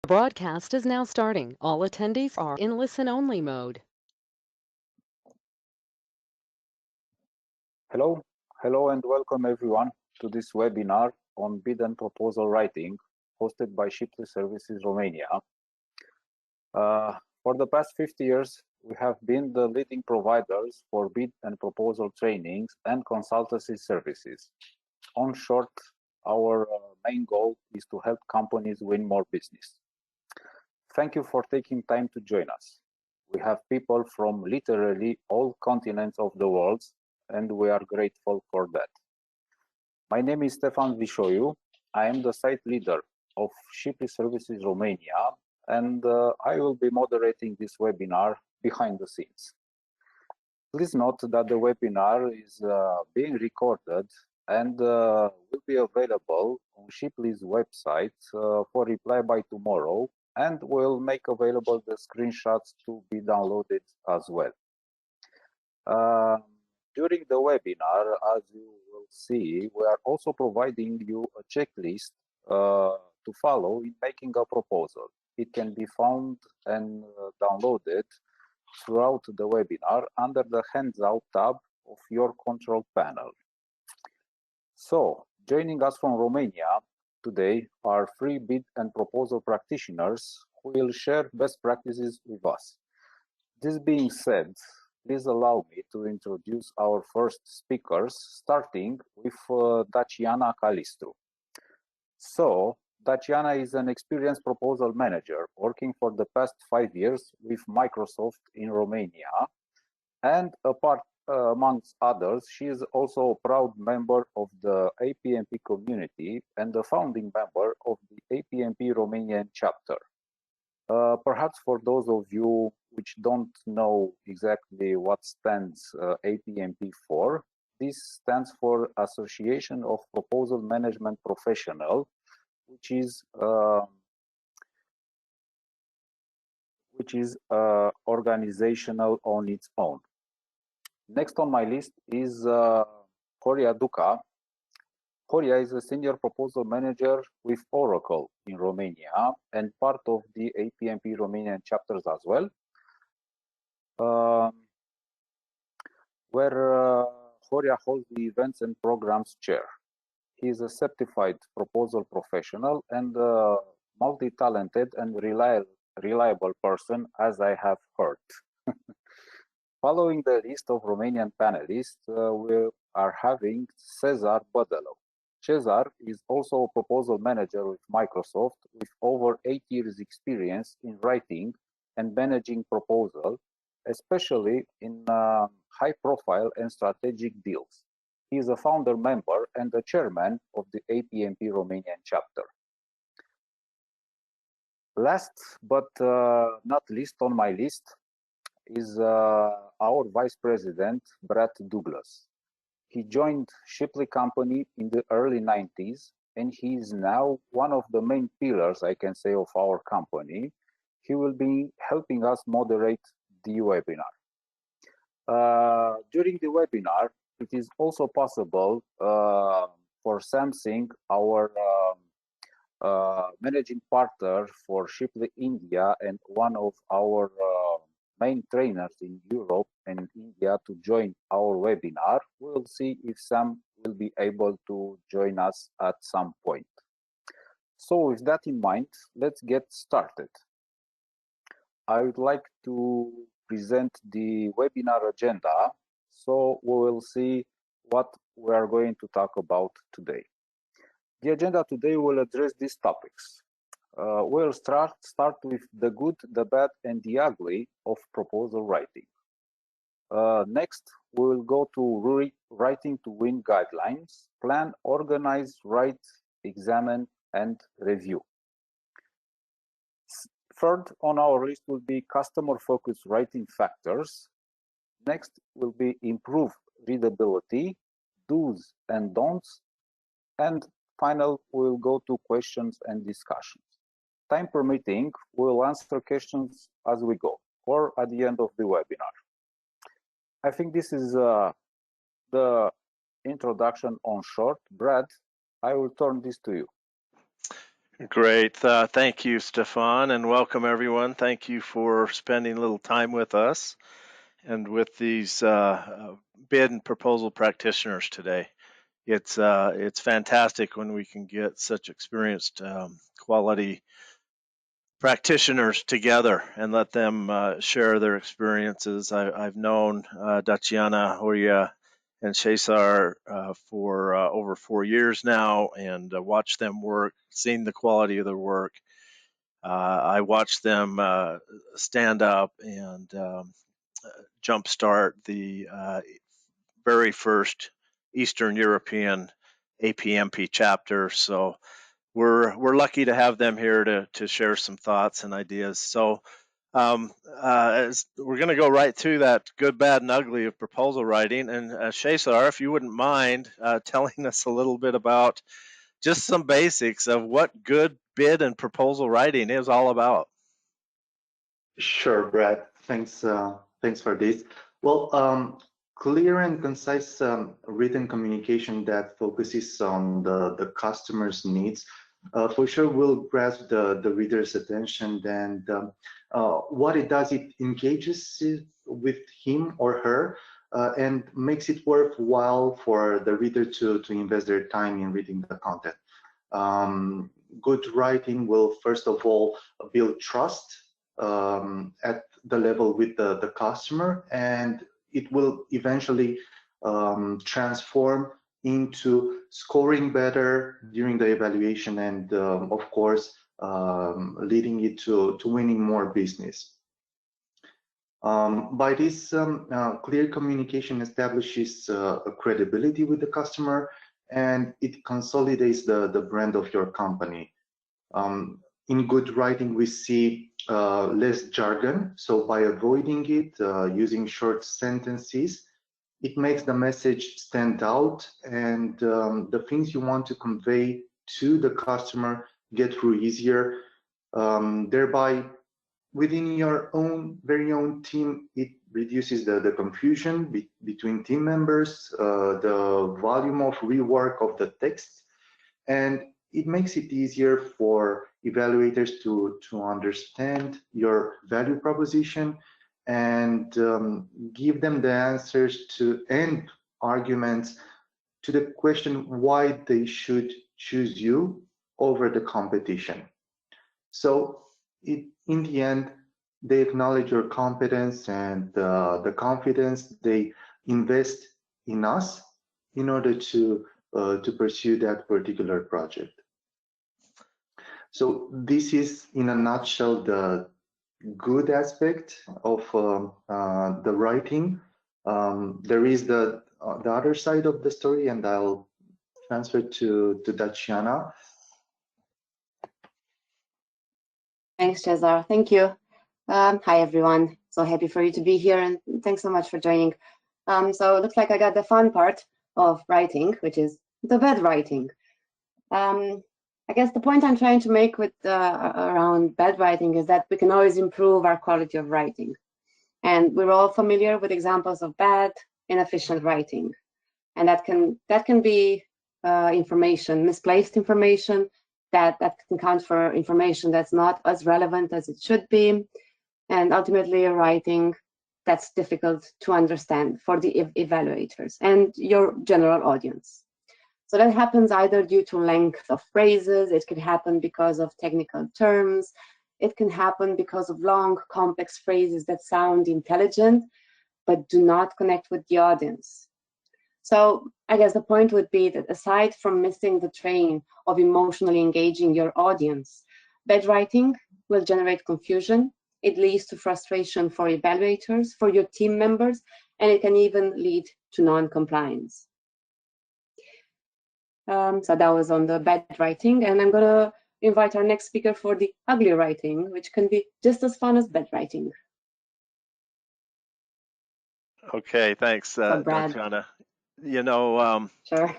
The broadcast is now starting. All attendees are in listen-only mode. Hello, hello and welcome everyone to this webinar on bid and proposal writing hosted by Shipley Services Romania. For the past 50 years, we have been the leading providers for bid and proposal trainings and consultancy services. On short, our main goal is to help companies win more business. Thank you for taking time to join us. We have people from literally all continents of the world, and we are grateful for that. My name is Stefan Vișoiu. I am the site leader of Shipley Services Romania, and I will be moderating this webinar behind the scenes. Please note that the webinar is being recorded and will be available on Shipley's website for reply by tomorrow, and we'll make available the screenshots to be downloaded as well. During the webinar, as you will see, we are also providing you a checklist to follow in making a proposal. It can be found and downloaded throughout the webinar under the Hands-Out tab of your control panel. So, joining us from Romania today are 3 bid and proposal practitioners who will share best practices with us. This being said, please allow me to introduce our first speakers, starting with Daciana Calistru. So, Daciana is an experienced proposal manager working for the past 5 years with Microsoft in Romania, and amongst others, she is also a proud member of the APMP community and the founding member of the APMP Romanian chapter. Perhaps for those of you which don't know exactly what stands APMP for, this stands for Association of Proposal Management Professional, which is organizational on its own. Next on my list is Horia Duca. Horia is a senior proposal manager with Oracle in Romania and part of the APMP Romanian chapters as well, where Horia holds the events and programs chair. He is a certified proposal professional and a multi-talented and reliable person, as I have heard. Following the list of Romanian panelists, we are having Cezar Bădălău. Cezar is also a proposal manager with Microsoft with over 8 years experience in writing and managing proposals, especially in high profile and strategic deals. He is a founder member and the chairman of the APMP Romanian chapter. Last but not least on my list is our vice president, Brad Douglas. He joined Shipley Company in the early 90s, and he is now one of the main pillars, I can say, of our company. He will be helping us moderate the webinar. During the webinar, it is also possible for Samsung, our managing partner for Shipley India and one of our main trainers in Europe and India, to join our webinar. We'll see if Sam will be able to join us at some point. So with that in mind, let's get started. I would like to present the webinar agenda, so we will see what we are going to talk about today. The agenda today will address these topics. We'll start with the good, the bad, and the ugly of proposal writing. Next, we will go to writing to win guidelines: plan, organize, write, examine, and review. Third on our list will be customer-focused writing factors. Next will be improve readability, do's and don'ts, and final, we'll go to questions and discussions. Time permitting, we'll answer questions as we go or at the end of the webinar. I think this is the introduction on short. Brad, I will turn this to you. Great. Thank you, Stefan, and welcome everyone. Thank you for spending a little time with us and with these bid and proposal practitioners today. It's fantastic when we can get such experienced quality practitioners together and let them share their experiences. I've known Daciana Horia and Cesar for over 4 years now, and watched them work, seen the quality of their work. I watched them stand up and jumpstart the very first Eastern European APMP chapter. So we're lucky to have them here to share some thoughts and ideas. So we're going to go right to that good, bad, and ugly of proposal writing. And Cesar, if you wouldn't mind telling us a little bit about just some basics of what good bid and proposal writing is all about. Sure, Brad. Thanks for this. Well, clear and concise written communication that focuses on the customer's needs for sure will grasp the reader's attention. And what it does, it engages with him or her and makes it worthwhile for the reader to invest their time in reading the content. Good writing will first of all build trust at the level with the customer, and it will eventually transform into scoring better during the evaluation, and of course leading it to winning more business. By this, clear communication establishes a credibility with the customer, and it consolidates the brand of your company. In good writing, we see less jargon. So by avoiding it, using short sentences, it makes the message stand out, and the things you want to convey to the customer get through easier. Thereby, within your very own team, it reduces the confusion between team members, the volume of rework of the text, and it makes it easier for evaluators to understand your value proposition and give them the answers to and arguments to the question why they should choose you over the competition. So in the end, they acknowledge your competence and the confidence they invest in us in order to pursue that particular project. So this is, in a nutshell, the good aspect of the writing. There is the other side of the story, and I'll transfer to Daciana. Thanks, Cesar. Thank you. Hi, everyone. So happy for you to be here, and thanks so much for joining. So it looks like I got the fun part of writing, which is the bad writing. I guess the point I'm trying to make with around bad writing is that we can always improve our quality of writing. And we're all familiar with examples of bad, inefficient writing. And that can be information, misplaced information, that can count for information that's not as relevant as it should be, and ultimately a writing that's difficult to understand for the evaluators and your general audience. So that happens either due to length of phrases, it could happen because of technical terms, it can happen because of long, complex phrases that sound intelligent, but do not connect with the audience. So I guess the point would be that aside from missing the train of emotionally engaging your audience, bad writing will generate confusion. It leads to frustration for evaluators, for your team members, and it can even lead to non-compliance. So that was on the bad writing, and I'm going to invite our next speaker for the ugly writing, which can be just as fun as bad writing. Okay, thanks, Daciana. You know, sure.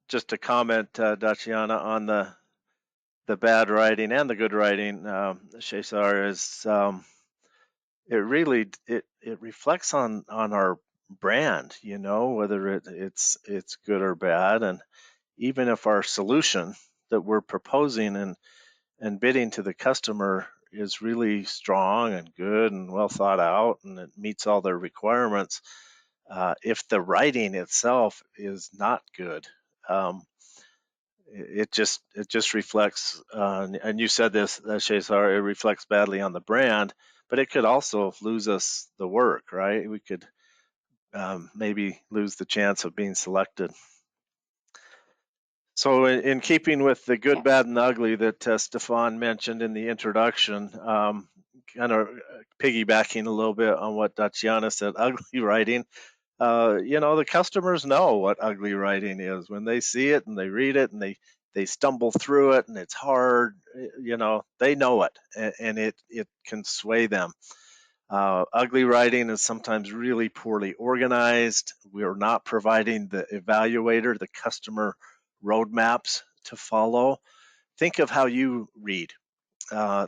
Just to comment, Daciana, on the bad writing and the good writing, Cesar, is it really it reflects on our brand, you know, whether it's good or bad. And even if our solution that we're proposing and bidding to the customer is really strong and good and well thought out, and it meets all their requirements, if the writing itself is not good, it just reflects, and you said this, Shazar, it reflects badly on the brand, but it could also lose us the work, right? We could maybe lose the chance of being selected. So in keeping with the good, bad, and ugly that Stefan mentioned in the introduction, kind of piggybacking a little bit on what Tatiana said, ugly writing, the customers know what ugly writing is. When they see it and they read it and they stumble through it and it's hard, they know it, and it can sway them. Ugly writing is sometimes really poorly organized. We're not providing the evaluator, the customer roadmaps to follow. Think of how you read.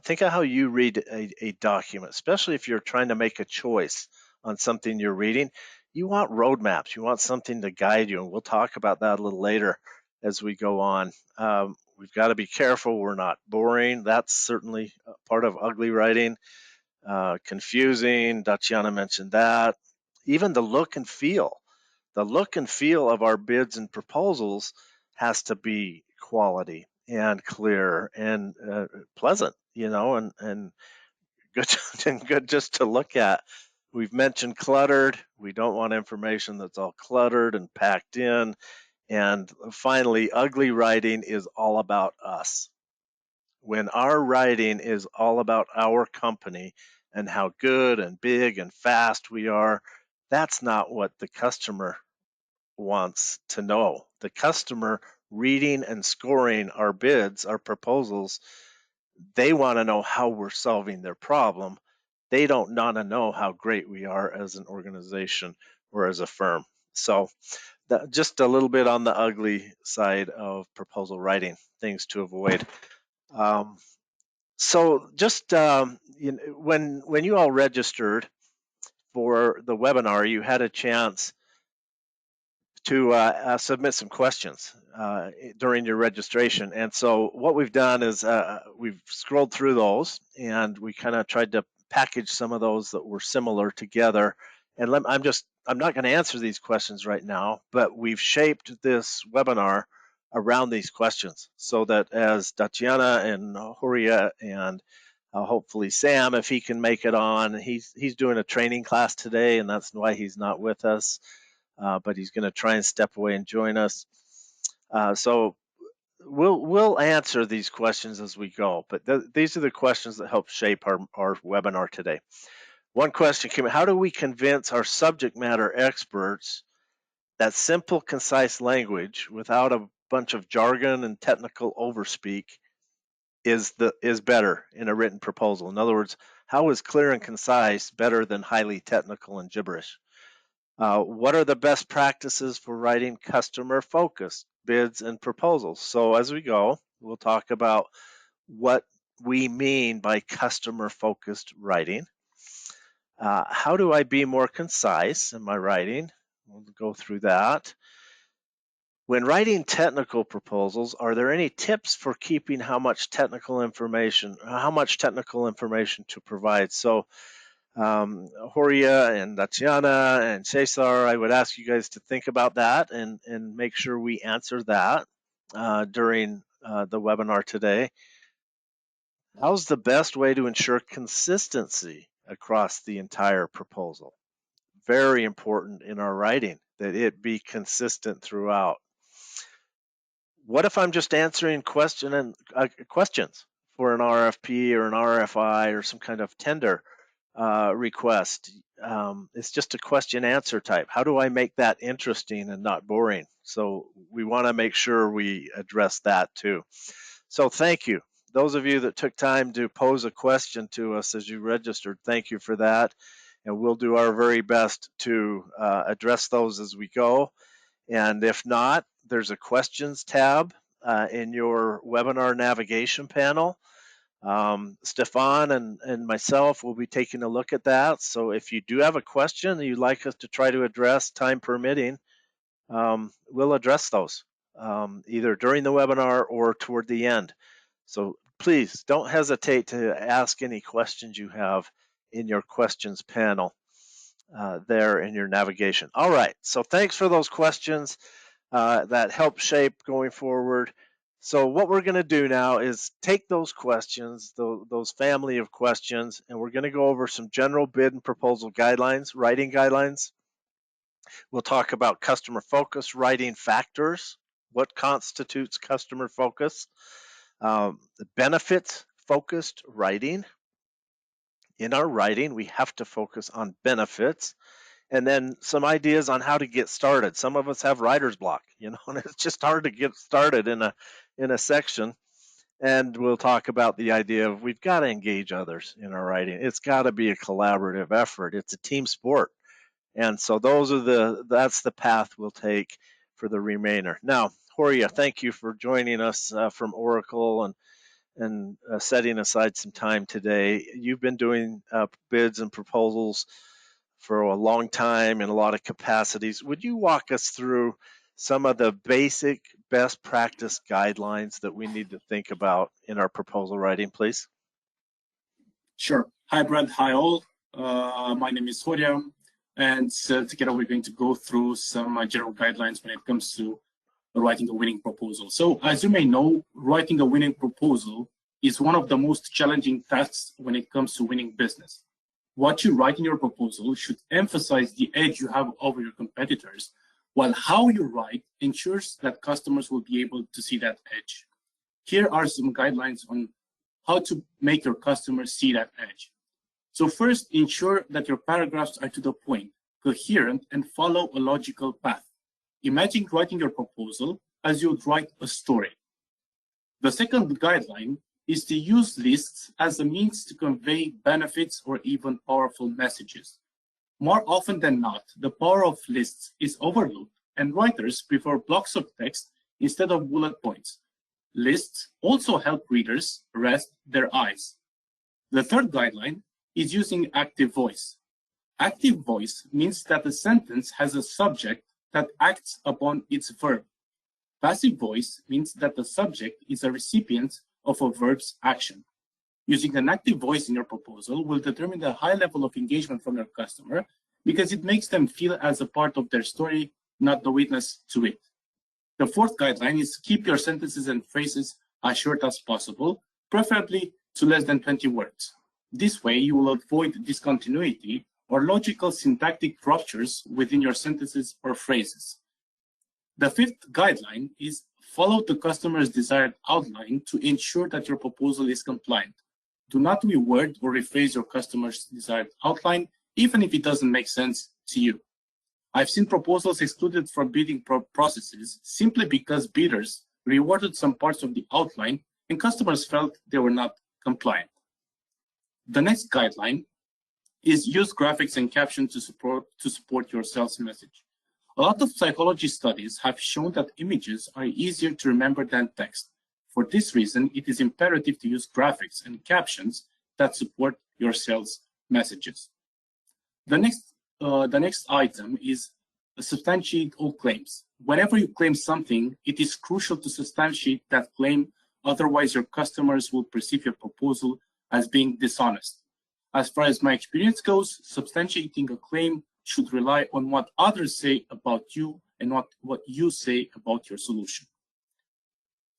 Think of how you read a document, especially if you're trying to make a choice on something you're reading. You want roadmaps. You want something to guide you, and we'll talk about that a little later as we go on. We've got to be careful we're not boring. That's certainly part of ugly writing. Confusing, Tatiana mentioned that. Even the look and feel. The look and feel of our bids and proposals has to be quality and clear and pleasant, and good and good just to look at. We've mentioned cluttered. We don't want information that's all cluttered and packed in. And finally, ugly writing is all about us. When our writing is all about our company and how good and big and fast we are, that's not what the customer wants to know. The customer reading and scoring our bids, our proposals, they want to know how we're solving their problem. They don't want to know how great we are as an organization or as a firm. So just a little bit on the ugly side of proposal writing, things to avoid. So just when you all registered for the webinar, you had a chance to submit some questions during your registration. And so what we've done is we've scrolled through those, and we kind of tried to package some of those that were similar together. And I'm not going to answer these questions right now, but we've shaped this webinar around these questions so that as Tatiana and Horia and hopefully Sam, if he can make it on, he's doing a training class today, and that's why he's not with us. But he's going to try and step away and join us. So we'll answer these questions as we go. But these are the questions that help shape our webinar today. One question came: how do we convince our subject matter experts that simple, concise language without a bunch of jargon and technical overspeak is better in a written proposal? In other words, how is clear and concise better than highly technical and gibberish? What are the best practices for writing customer-focused bids and proposals? So as we go, we'll talk about what we mean by customer-focused writing. How do I be more concise in my writing? We'll go through that. When writing technical proposals, are there any tips for keeping how much technical information to provide? So Horia and Tatiana and Cesar, I would ask you guys to think about that and make sure we answer that during the webinar today. How's the best way to ensure consistency across the entire proposal? Very important in our writing that it be consistent throughout. What if I'm just answering questions for an RFP or an RFI or some kind of tender request? It's just a question answer type. How do I make that interesting and not boring? So we want to make sure we address that too. So thank you. Those of you that took time to pose a question to us as you registered, thank you for that. And we'll do our very best to address those as we go. And if not, there's a questions tab in your webinar navigation panel. Stefan and myself will be taking a look at that. So if you do have a question that you'd like us to try to address, time permitting, we'll address those. either during the webinar or toward the end. So please don't hesitate to ask any questions you have in your questions panel there in your navigation. All right, so thanks for those questions that help shape going forward. So what we're going to do now is take those questions, those family of questions, and we're going to go over some general bid and proposal guidelines, writing guidelines. We'll talk about customer focus, writing factors, what constitutes customer focus, the benefits focused writing. In our writing, we have to focus on benefits, and then some ideas on how to get started. Some of us have writer's block, and it's just hard to get started in a section. And we'll talk about the idea of we've got to engage others in our writing. It's got to be a collaborative effort. It's a team sport. And so that's the path we'll take for the remainder. Now, Horia, thank you for joining us from Oracle and setting aside some time today. You've been doing bids and proposals for a long time in a lot of capacities. Would you walk us through some of the basic best practice guidelines that we need to think about in our proposal writing, please? Sure. Hi, Brad. Hi, all. My name is Horia, and together we're going to go through some general guidelines when it comes to writing a winning proposal. So, as you may know, writing a winning proposal is one of the most challenging tasks when it comes to winning business. What you write in your proposal should emphasize the edge you have over your competitors, while how you write ensures that customers will be able to see that edge. Here are some guidelines on how to make your customers see that edge. So first, ensure that your paragraphs are to the point, coherent, and follow a logical path. Imagine writing your proposal as you would write a story. The second guideline is to use lists as a means to convey benefits or even powerful messages. More often than not, the power of lists is overlooked, and writers prefer blocks of text instead of bullet points. Lists also help readers rest their eyes. The third guideline is using active voice. Active voice means that a sentence has a subject that acts upon its verb. Passive voice means that the subject is a recipient of a verb's action. Using an active voice in your proposal will determine the high level of engagement from your customer because it makes them feel as a part of their story, not the witness to it. The fourth guideline is keep your sentences and phrases as short as possible, preferably to less than 20 words. This way, you will avoid discontinuity or logical syntactic ruptures within your sentences or phrases. The fifth guideline is follow the customer's desired outline to ensure that your proposal is compliant. Do not reword or rephrase your customer's desired outline, even if it doesn't make sense to you. I've seen proposals excluded from bidding processes simply because bidders reworded some parts of the outline and customers felt they were not compliant. The next guideline is use graphics and captions to support your sales message. A lot of psychology studies have shown that images are easier to remember than text. For this reason, it is imperative to use graphics and captions that support your sales messages. The next item is substantiate all claims. Whenever you claim something, it is crucial to substantiate that claim, otherwise your customers will perceive your proposal as being dishonest. As far as my experience goes, substantiating a claim should rely on what others say about you and what you say about your solution.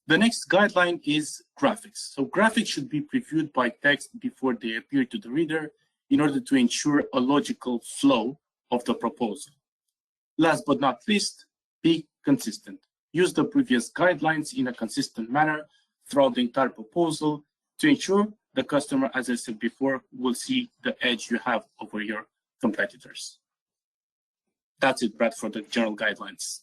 The next guideline is graphics. So graphics should be previewed by text before they appear to the reader in order to ensure a logical flow of the proposal. Last but not least, be consistent. Use the previous guidelines in a consistent manner throughout the entire proposal to ensure the customer, as I said before, will see the edge you have over your competitors. That's it, Brad, for the general guidelines.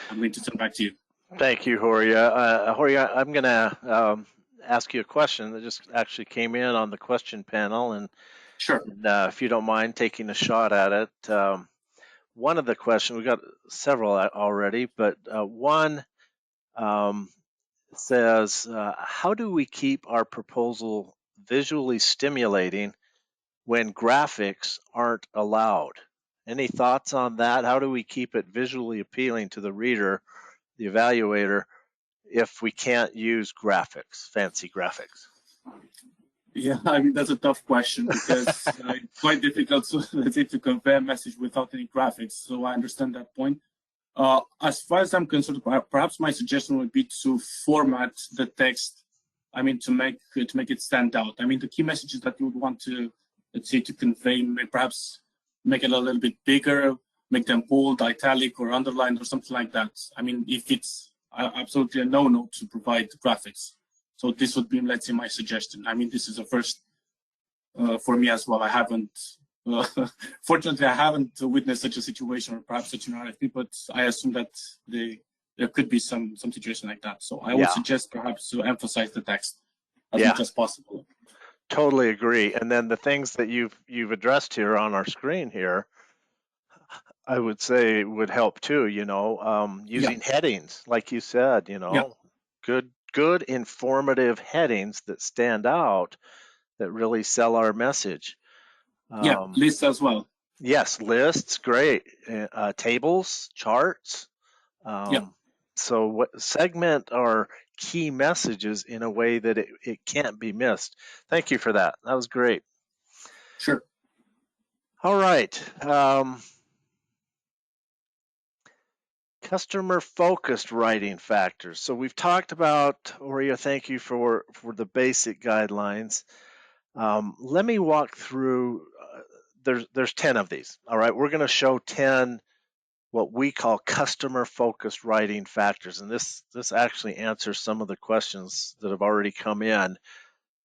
I'm going to turn back to you. Thank you, Horia. Horia, I'm going to ask you a question that just actually came in on the question panel, and sure. If you don't mind taking a shot at it. One of the questions, we got several already, but one says, how do we keep our proposal visually stimulating when graphics aren't allowed? Any thoughts on that? How do we keep it visually appealing to the reader, the evaluator if we can't use graphics, fancy graphics? Yeah, I mean, that's a tough question because it's quite difficult to, let's say, to convey a message without any graphics. So I understand that point. As far as I'm concerned, perhaps my suggestion would be to format the text. I mean, to make it stand out. I mean, the key messages that you would want to, let's say, to convey, perhaps make it a little bit bigger, make them bold, italic, or underlined, or something like that. I mean, if it's absolutely a no-no to provide graphics. So this would be, let's say, my suggestion. I mean, this is a first for me as well. I haven't, fortunately, I haven't witnessed such a situation or perhaps such an RFP, but I assume that there could be some situation like that. So I would suggest perhaps to emphasize the text as much as possible. Totally agree. And then the things that you've addressed here on our screen here, I would say would help too, you know, using headings, like you said, you know, good informative headings that stand out, that really sell our message. Lists as well. Yes, lists, great. Tables, charts. So what segment our key messages in a way that it can't be missed. Thank you for that. That was great. Sure. All right. Customer-focused writing factors. So we've talked about, Oria, thank you for the basic guidelines. Let me walk through, there's 10 of these. All right, we're going to show 10 what we call customer-focused writing factors. And this actually answers some of the questions that have already come in.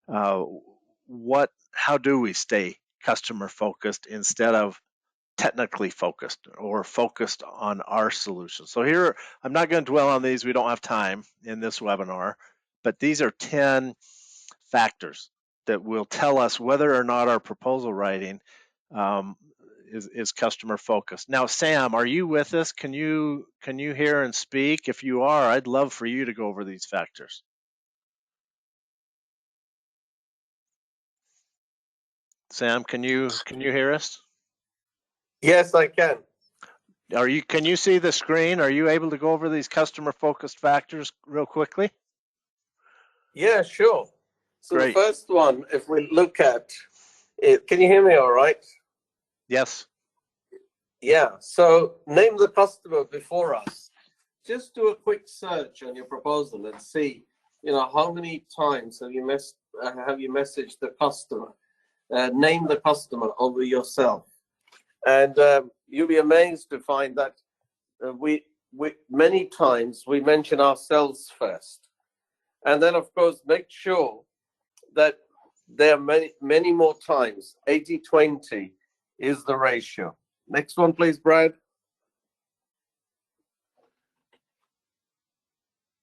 How do we stay customer-focused instead of technically focused or focused on our solution? So here, I'm not going to dwell on these. We don't have time in this webinar, but these are 10 factors that will tell us whether or not our proposal writing is customer focused. Now, Sam, are you with us? Can you hear and speak? If you are, I'd love for you to go over these factors. Sam, can you hear us? Yes, I can. Can you see the screen? Are you able to go over these customer focused factors real quickly? Yeah, sure. So Great. The first one, if we look at it, can you hear me all right? Yes. Yeah, so name the customer before us. Just do a quick search on your proposal and see, you know, how many times have you messaged the customer? Name the customer over yourself. And you'll be amazed to find that we many times we mention ourselves first. And then, of course, make sure that there are many more times. 80-20 is the ratio. Next one, please, Brad.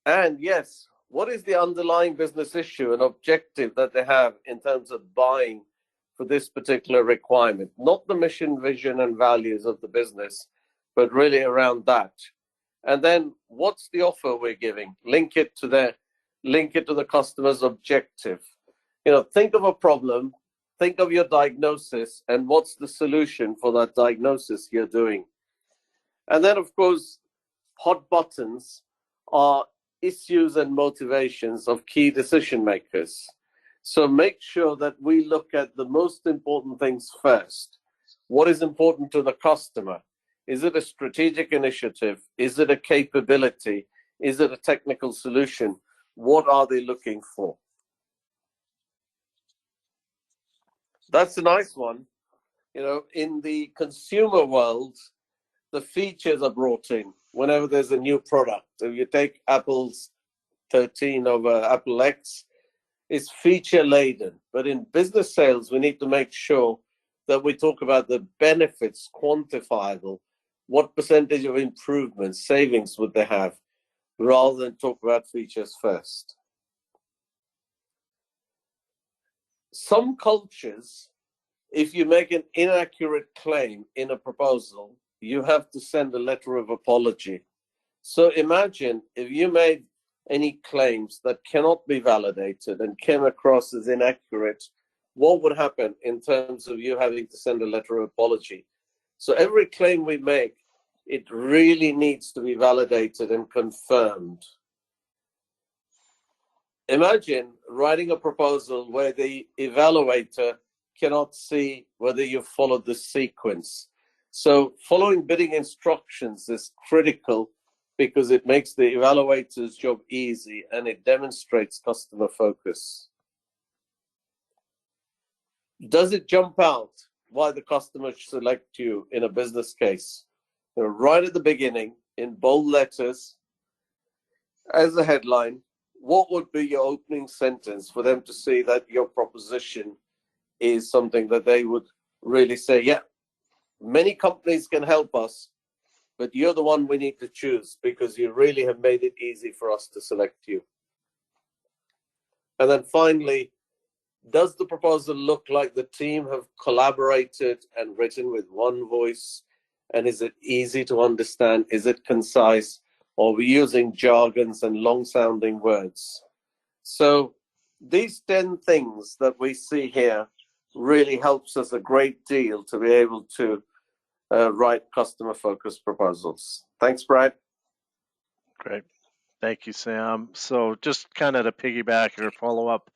And yes, what is the underlying business issue and objective that they have in terms of buying for this particular requirement? Not the mission, vision, and values of the business, but really around that. And then what's the offer we're giving? Link it to the customer's objective. You know, think of a problem, think of your diagnosis, and what's the solution for that diagnosis you're doing. And then, of course, hot buttons are issues and motivations of key decision makers. So make sure that we look at the most important things first. What is important to the customer? Is it a strategic initiative? Is it a capability? Is it a technical solution? What are they looking for? That's a nice one. You know, in the consumer world, the features are brought in whenever there's a new product. If you take Apple's 13 over Apple X, it's feature laden. But in business sales, we need to make sure that we talk about the benefits, quantifiable. What percentage of improvement, savings would they have, rather than talk about features first. Some cultures, if you make an inaccurate claim in a proposal, you have to send a letter of apology. So imagine if you made any claims that cannot be validated and came across as inaccurate, what would happen in terms of you having to send a letter of apology? So every claim we make it really needs to be validated and confirmed. Imagine writing a proposal where the evaluator cannot see whether you've followed the sequence. So following bidding instructions is critical because it makes the evaluator's job easy and it demonstrates customer focus. Does it jump out why the customer should select you in a business case? Right at the beginning, in bold letters, as a headline, what would be your opening sentence for them to see that your proposition is something that they would really say, yeah, many companies can help us, but you're the one we need to choose because you really have made it easy for us to select you. And then finally, does the proposal look like the team have collaborated and written with one voice? And is it easy to understand? Is it concise? Or are we using jargons and long-sounding words? So these 10 things that we see here really helps us a great deal to be able to write customer-focused proposals. Thanks, Brad. Great. Thank you, Sam. So just kind of to piggyback or follow up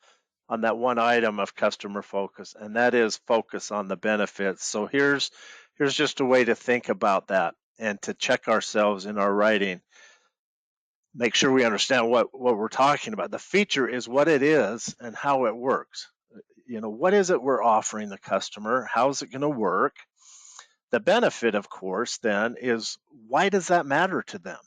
on that one item of customer focus, and that is focus on the benefits. So here's just a way to think about that and to check ourselves in our writing. Make sure we understand what we're talking about. The feature is what it is and how it works. You know, what is it we're offering the customer? How is it going to work? The benefit, of course, then is why does that matter to them?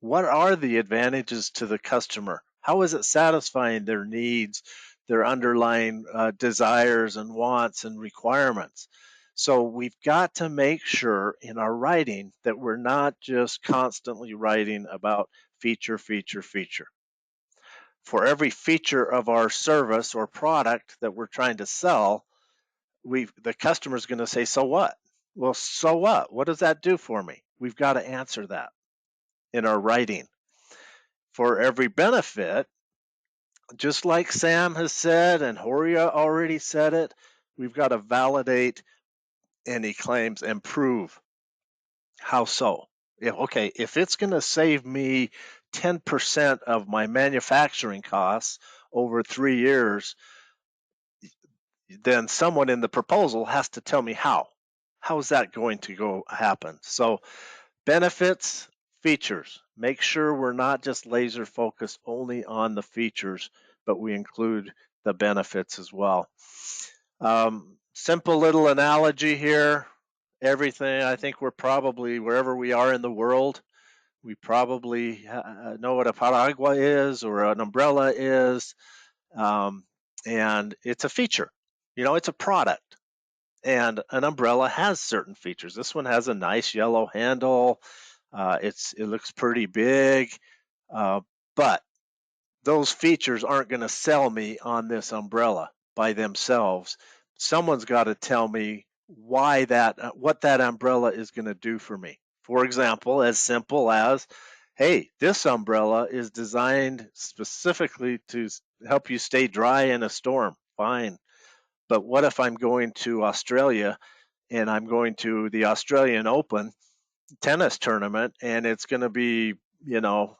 What are the advantages to the customer? How is it satisfying their needs, their underlying desires and wants and requirements? So we've got to make sure in our writing that we're not just constantly writing about feature, feature, feature. For every feature of our service or product that we're trying to sell, the customer's going to say, so what? Well, so what? What does that do for me? We've got to answer that in our writing. For every benefit, just like Sam has said and Horia already said it, we've got to validate any claims and prove. How so? If it's going to save me 10% of my manufacturing costs over 3 years, then someone in the proposal has to tell me how. How is that going to go happen? So benefits, features. Make sure we're not just laser focused only on the features, but we include the benefits as well. Simple little analogy here. Everything, I think we're probably, wherever we are in the world, we probably know what a paraguas is or an umbrella is. And it's a feature. You know, it's a product. And an umbrella has certain features. This one has a nice yellow handle. It looks pretty big, but those features aren't going to sell me on this umbrella by themselves. Someone's got to tell me what that umbrella is going to do for me. For example, as simple as, hey, this umbrella is designed specifically to help you stay dry in a storm. Fine. But what if I'm going to Australia and I'm going to the Australian Open tennis tournament and it's going to be, you know,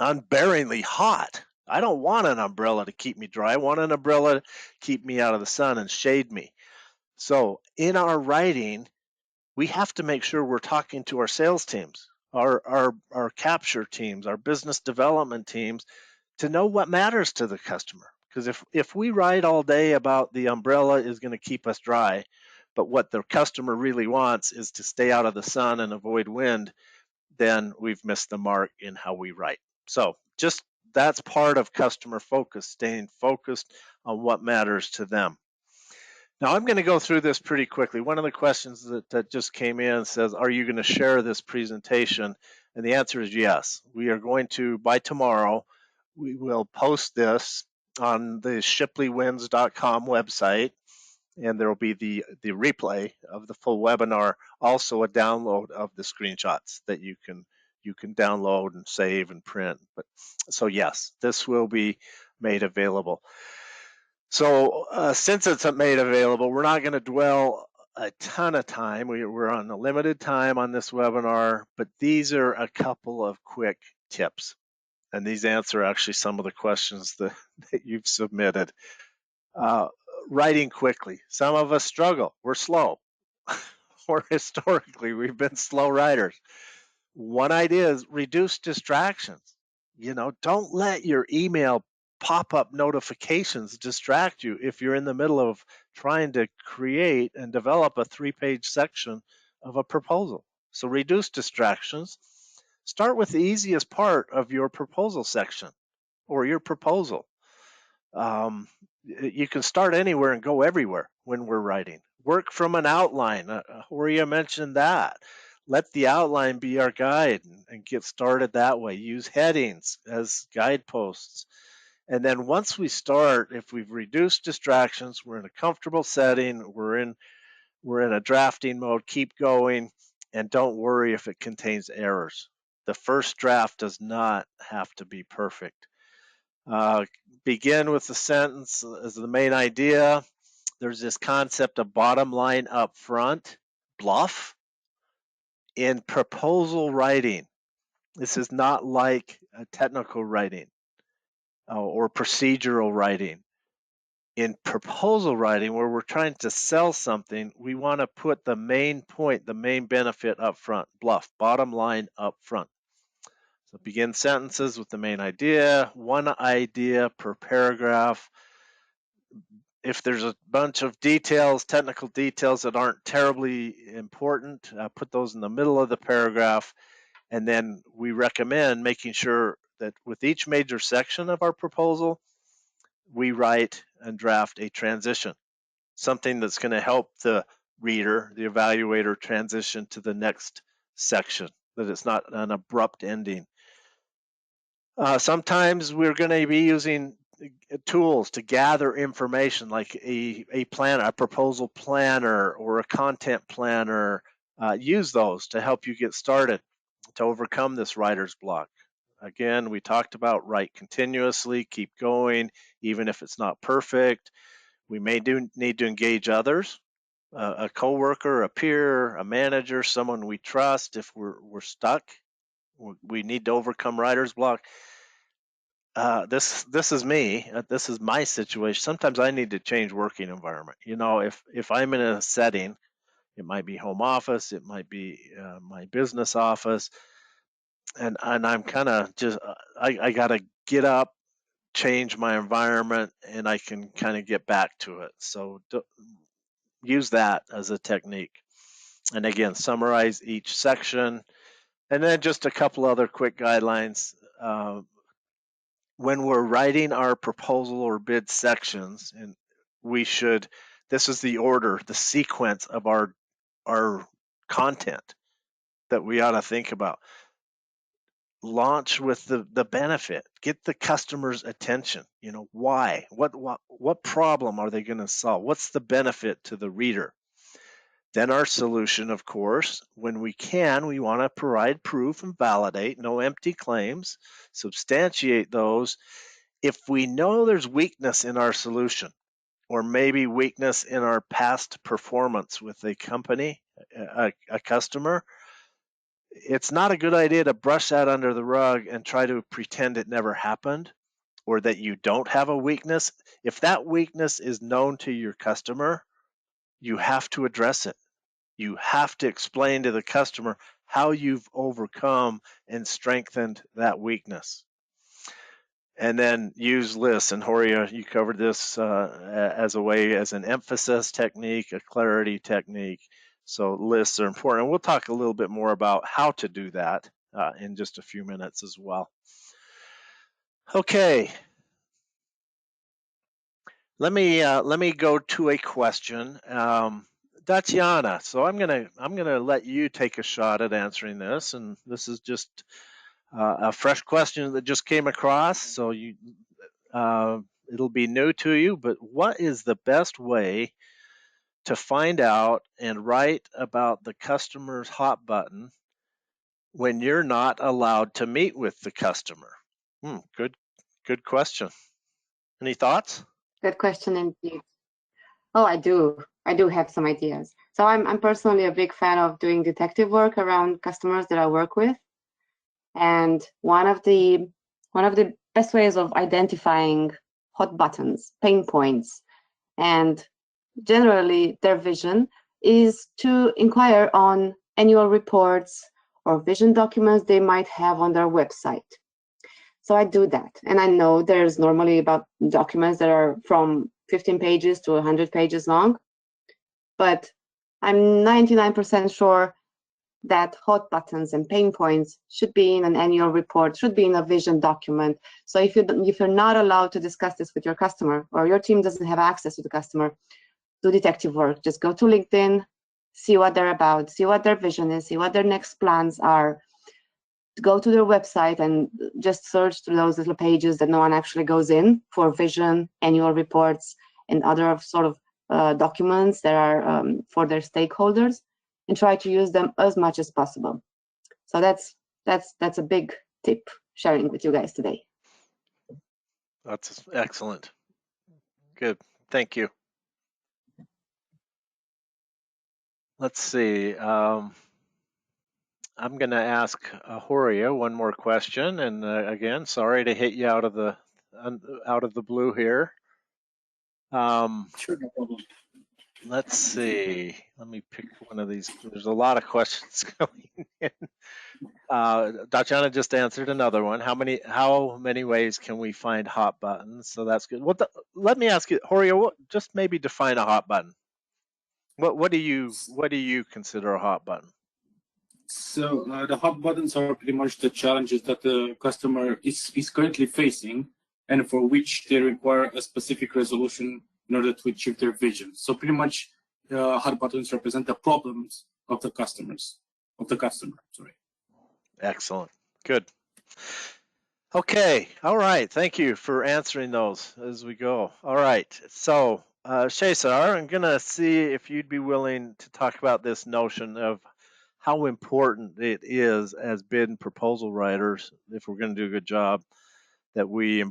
unbearingly hot? I don't want an umbrella to keep me dry. I want an umbrella to keep me out of the sun and shade me. So in our writing, we have to make sure we're talking to our sales teams, our capture teams, our business development teams, to know what matters to the customer. Because if we write all day about the umbrella is going to keep us dry, but what the customer really wants is to stay out of the sun and avoid wind, then we've missed the mark in how we write. So just that's part of customer focus, staying focused on what matters to them. Now I'm going to go through this pretty quickly. One of the questions that just came in says, are you going to share this presentation? And the answer is yes. We are going to, by tomorrow, we will post this on the shipleywins.com website, and there will be the replay of the full webinar, also a download of the screenshots that you can download and save and print. But so yes, this will be made available. So since it's made available, we're not going to dwell a ton of time. We're on a limited time on this webinar, but these are a couple of quick tips. And these answer actually some of the questions that you've submitted. Writing quickly. Some of us struggle. We're slow. Or historically, we've been slow writers. One idea is reduce distractions. Don't let your email pop-up notifications distract you if you're in the middle of trying to create and develop a 3-page section of a proposal. So reduce distractions. Start with the easiest part of your proposal section or your proposal. You can start anywhere and go everywhere when we're writing. Work from an outline. Horia mentioned that. Let the outline be our guide and get started that way. Use headings as guideposts. And then once we start, if we've reduced distractions, we're in a comfortable setting, we're in a drafting mode, keep going, and don't worry if it contains errors. The first draft does not have to be perfect. Begin with the sentence as the main idea. There's this concept of bottom line up front, bluff. In proposal writing, this is not like technical writing or procedural writing. In proposal writing, where we're trying to sell something, we want to put the main point, the main benefit up front, bluff, bottom line up front. So begin sentences with the main idea, one idea per paragraph. If there's a bunch of details, technical details that aren't terribly important, put those in the middle of the paragraph. And then we recommend making sure that with each major section of our proposal, we write and draft a transition, something that's going to help the reader, the evaluator, transition to the next section, that it's not an abrupt ending. Sometimes we're going to be using tools to gather information like a planner, a proposal planner, or a content planner. Use those to help you get started to overcome this writer's block. Again, we talked about write continuously, keep going, even if it's not perfect. We may need to engage others, a coworker, a peer, a manager, someone we trust if we're stuck. We need to overcome writer's block. This is me. This is my situation. Sometimes I need to change working environment. If I'm in a setting, it might be home office, it might be my business office, and I'm kind of just I got to get up, change my environment, and I can kind of get back to it. So use that as a technique. And again, summarize each section, and then just a couple other quick guidelines. When we're writing our proposal or bid sections, and this is the order, the sequence of our content that we ought to think about. Launch with the benefit. Get the customer's attention. Why? What problem are they going to solve? What's the benefit to the reader? Then our solution, of course, when we want to provide proof and validate, no empty claims, substantiate those. If we know there's weakness in our solution, or maybe weakness in our past performance with a company, a customer, it's not a good idea to brush that under the rug and try to pretend it never happened or that you don't have a weakness. If that weakness is known to your customer, you have to address it. You have to explain to the customer how you've overcome and strengthened that weakness. And then use lists. And Horia, you covered this as an emphasis technique, a clarity technique. So lists are important. We'll talk a little bit more about how to do that in just a few minutes as well. Okay. Let me go to a question. Tatiana, so I'm gonna let you take a shot at answering this, and this is just a fresh question that just came across, so it'll be new to you. But what is the best way to find out and write about the customer's hot button when you're not allowed to meet with the customer? Good question. Any thoughts? Good question indeed. Oh, I do have some ideas. So I'm personally a big fan of doing detective work around customers that I work with. And one of the best ways of identifying hot buttons, pain points, and generally their vision is to inquire on annual reports or vision documents they might have on their website. So I do that. And I know there's normally about documents that are from 15 pages to 100 pages long, but I'm 99% sure that hot buttons and pain points should be in an annual report, should be in a vision document. So if you're not allowed to discuss this with your customer, or your team doesn't have access to the customer, do detective work. Just go to LinkedIn, see what they're about, see what their vision is, see what their next plans are. Go to their website and just search through those little pages that no one actually goes in for vision, annual reports, and other sort of documents that are for their stakeholders, and try to use them as much as possible. So that's a big tip sharing with you guys today. That's excellent. Good. Thank you. Let's see. I'm going to ask Horia one more question, and again, sorry to hit you out of the blue here. Sure, no problem. Let's see. Let me pick one of these. There's a lot of questions coming in. Daciana just answered another one. How many ways can we find hot buttons? So that's good. Let me ask you, Horia, just maybe define a hot button. What do you consider a hot button? So the hot buttons are pretty much the challenges that the customer is currently facing, and for which they require a specific resolution in order to achieve their vision. So pretty much hot buttons represent the problems of the customer. Sorry. Excellent. Good. Okay. All right. Thank you for answering those as we go. All right. So, Cesar, I'm going to see if you'd be willing to talk about this notion of how important it is as bid and proposal writers, if we're going to do a good job, that we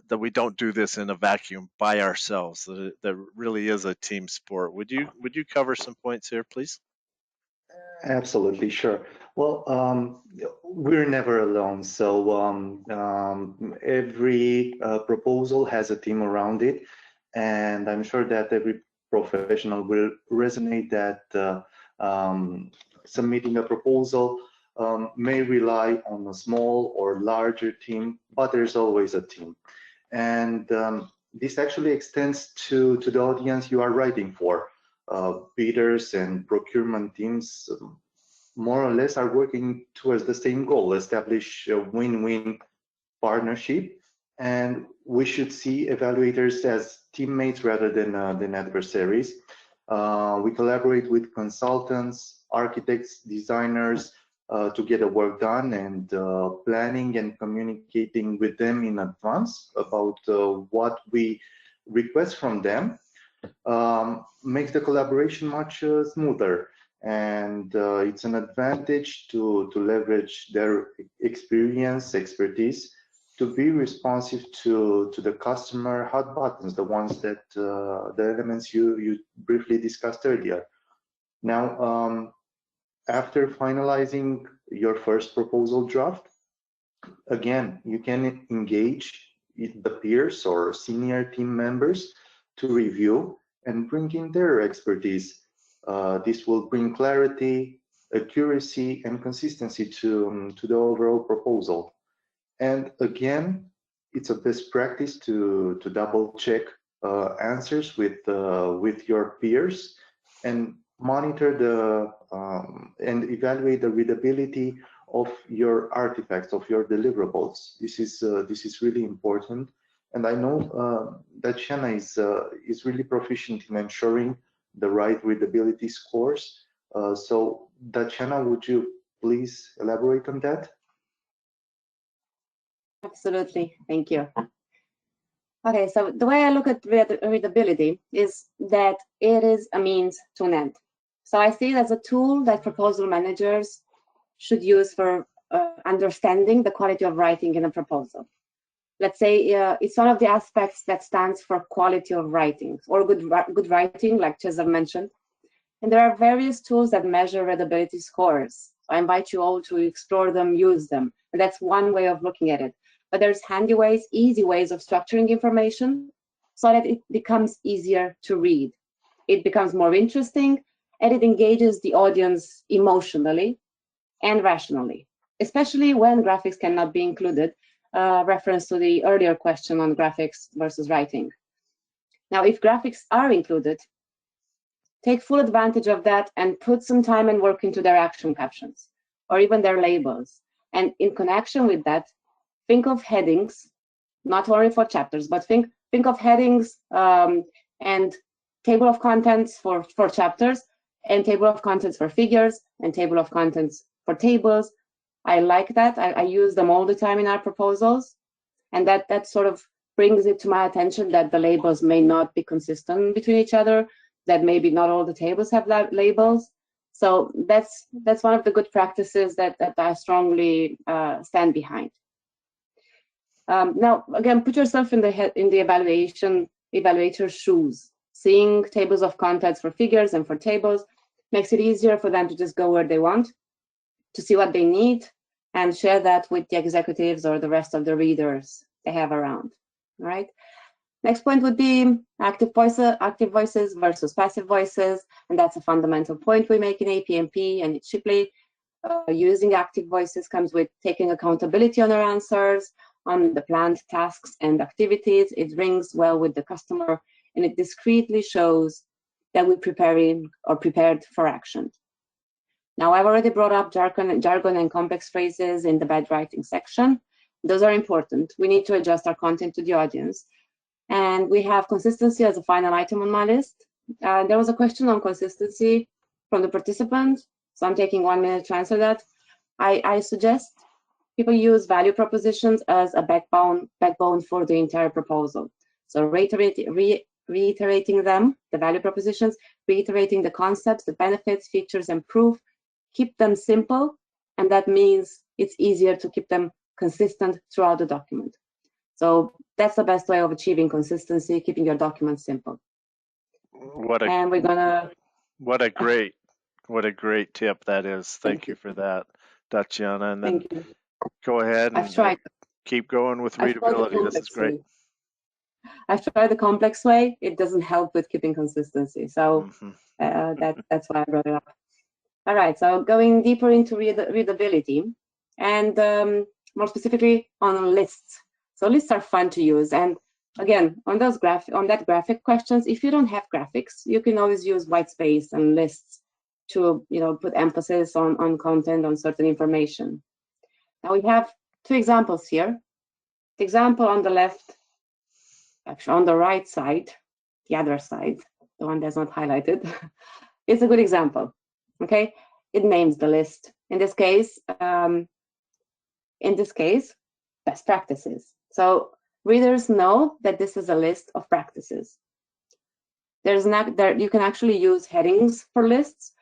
that we don't do this in a vacuum by ourselves, that really is a team sport. Would you cover some points here, please? Absolutely, sure. Well, we're never alone. So every proposal has a team around it. And I'm sure that every professional will resonate that submitting a proposal may rely on a small or larger team, but there's always a team. And this actually extends to the audience you are writing for. Bidders and procurement teams more or less are working towards the same goal, establish a win-win partnership. And we should see evaluators as teammates rather than adversaries. We collaborate with consultants, architects, designers to get the work done, and planning and communicating with them in advance about what we request from them makes the collaboration much smoother. And it's an advantage to leverage their expertise to be responsive to the customer hot buttons, the ones that the elements you briefly discussed earlier. Now, after finalizing your first proposal draft, again, you can engage the peers or senior team members to review and bring in their expertise. This will bring clarity, accuracy, and consistency to the overall proposal. And again, it's a best practice to double check answers with your peers and monitor and evaluate the readability of your artifacts, of your deliverables. This is really important. And I know that Shanna is really proficient in ensuring the right readability scores. So Daciana, would you please elaborate on that? Absolutely, thank you. Okay, so the way I look at readability is that it is a means to an end. So I see it as a tool that proposal managers should use for understanding the quality of writing in a proposal. Let's say it's one of the aspects that stands for quality of writing or good writing, like Cesar mentioned. And there are various tools that measure readability scores. I invite you all to explore them, use them. And that's one way of looking at it. But there's handy ways, easy ways of structuring information so that it becomes easier to read. It becomes more interesting, and it engages the audience emotionally and rationally, especially when graphics cannot be included, reference to the earlier question on graphics versus writing. Now, if graphics are included, take full advantage of that and put some time and work into their action captions or even their labels. And in connection with that, think of headings, not only for chapters, but think of headings and table of contents for chapters, and table of contents for figures, and table of contents for tables. I like that. I use them all the time in our proposals. And that sort of brings it to my attention that the labels may not be consistent between each other, that maybe not all the tables have labels. So that's one of the good practices that I strongly stand behind. Now, again, put yourself in the evaluator's shoes. Seeing tables of contents for figures and for tables makes it easier for them to just go where they want, to see what they need, and share that with the executives or the rest of the readers they have around. All right. Next point would be active voices versus passive voices, and that's a fundamental point we make in APMP and at Shipley. Using active voices comes with taking accountability on our answers, on the planned tasks and activities. It rings well with the customer, and it discreetly shows that we're prepared for action. Now, I've already brought up jargon and complex phrases in the bad writing section. Those are important. We need to adjust our content to the audience. And we have consistency as a final item on my list. There was a question on consistency from the participant, so I'm taking 1 minute to answer that. I suggest people use value propositions as a backbone for the entire proposal. So reiterating them, the value propositions, reiterating the concepts, the benefits, features, and proof. Keep them simple, and that means it's easier to keep them consistent throughout the document. So that's the best way of achieving consistency, keeping your document simple. What a great tip that is. Thank you for that, Tatiana. And then go ahead and keep going with readability. This is great. I've tried the complex way. It doesn't help with keeping consistency. So that's why I brought it up. All right, so going deeper into readability and more specifically on lists. So lists are fun to use. And again, on that graphic questions, if you don't have graphics, you can always use white space and lists to put emphasis on content, on certain information. Now we have 2 examples here. The example on the left, actually on the right side, the other side, the one that's not highlighted, is a good example. Okay, it names the list. In this case, best practices. So readers know that this is a list of practices. You can actually use headings for lists,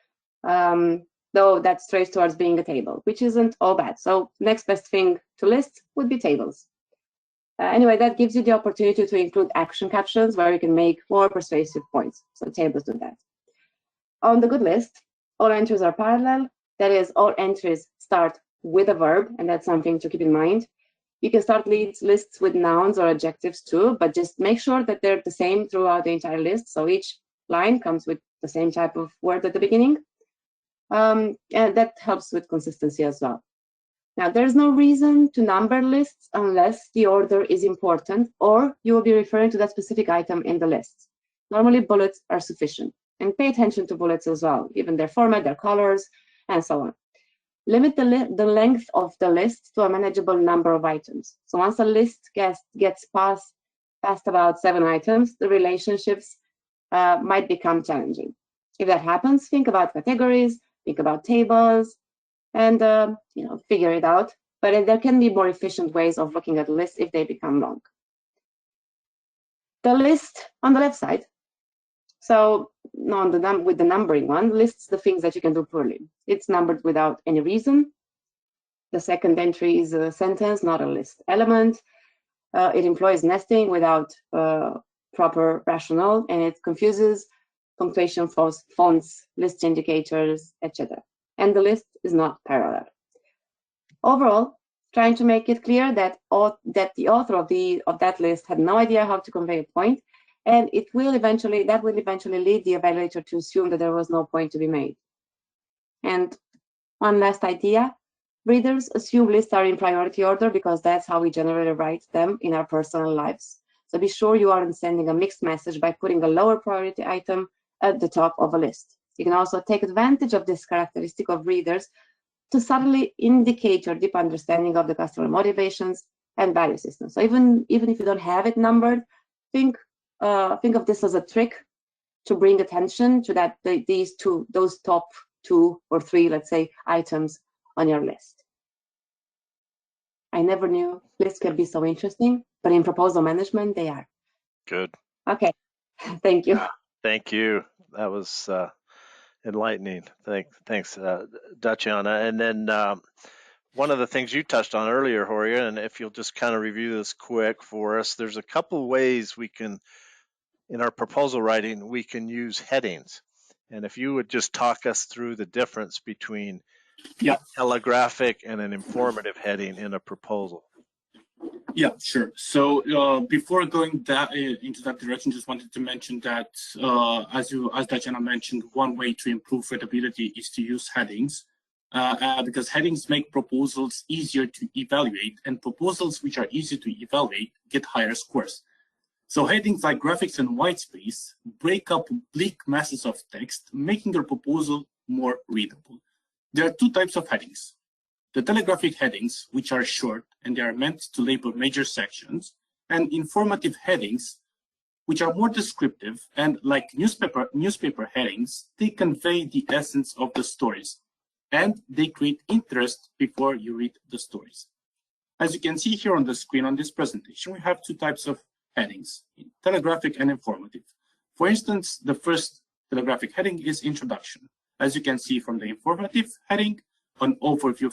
though that strays towards being a table, which isn't all bad. So next best thing to lists would be tables. Anyway, that gives you the opportunity to include action captions where you can make more persuasive points. So tables do that. On the good list, all entries are parallel. That is, all entries start with a verb, and that's something to keep in mind. You can start lists with nouns or adjectives too, but just make sure that they're the same throughout the entire list. So each line comes with the same type of word at the beginning. And that helps with consistency as well. Now, there's no reason to number lists unless the order is important or you will be referring to that specific item in the list. Normally, bullets are sufficient. And pay attention to bullets as well, even their format, their colors, and so on. Limit the length of the list to a manageable number of items. So once a list gets past about 7 items, the relationships might become challenging. If that happens, think about categories, think about tables, and figure it out. But there can be more efficient ways of looking at lists if they become long. The list on the left side. So with the numbering one, lists the things that you can do poorly. It's numbered without any reason. The second entry is a sentence, not a list element. It employs nesting without proper rationale, and it confuses punctuation fonts, list indicators, etc. And the list is not parallel. Overall, trying to make it clear that the author of that list had no idea how to convey a point, and that will eventually lead the evaluator to assume that there was no point to be made. And one last idea: readers assume lists are in priority order because that's how we generally write them in our personal lives. So be sure you aren't sending a mixed message by putting a lower priority item at the top of a list. You can also take advantage of this characteristic of readers to subtly indicate your deep understanding of the customer motivations and value system. So even if you don't have it numbered, think of this as a trick to bring attention to those top 2 or 3, let's say, items on your list. I never knew lists could be so interesting, but in proposal management, they are. Good. Okay, thank you. Thank you. That was enlightening. Thanks, Daciana. And then one of the things you touched on earlier, Horia, and if you'll just kind of review this quick for us, there's a couple ways we can, in our proposal writing, we can use headings. And if you would just talk us through the difference between a telegraphic and an informative heading in a proposal. Yeah, sure. So before going into that direction, just wanted to mention that as Daciana mentioned, one way to improve readability is to use headings because headings make proposals easier to evaluate, and proposals which are easy to evaluate get higher scores. So headings like graphics and white space break up bleak masses of text, making your proposal more readable. There are 2 types of headings: the telegraphic headings, which are short and they are meant to label major sections, and informative headings, which are more descriptive and, like newspaper headings, they convey the essence of the stories and they create interest before you read the stories. As you can see here on the screen on this presentation, we have 2 types of headings: telegraphic and informative. For instance, the first telegraphic heading is introduction. As you can see from the informative heading, an overview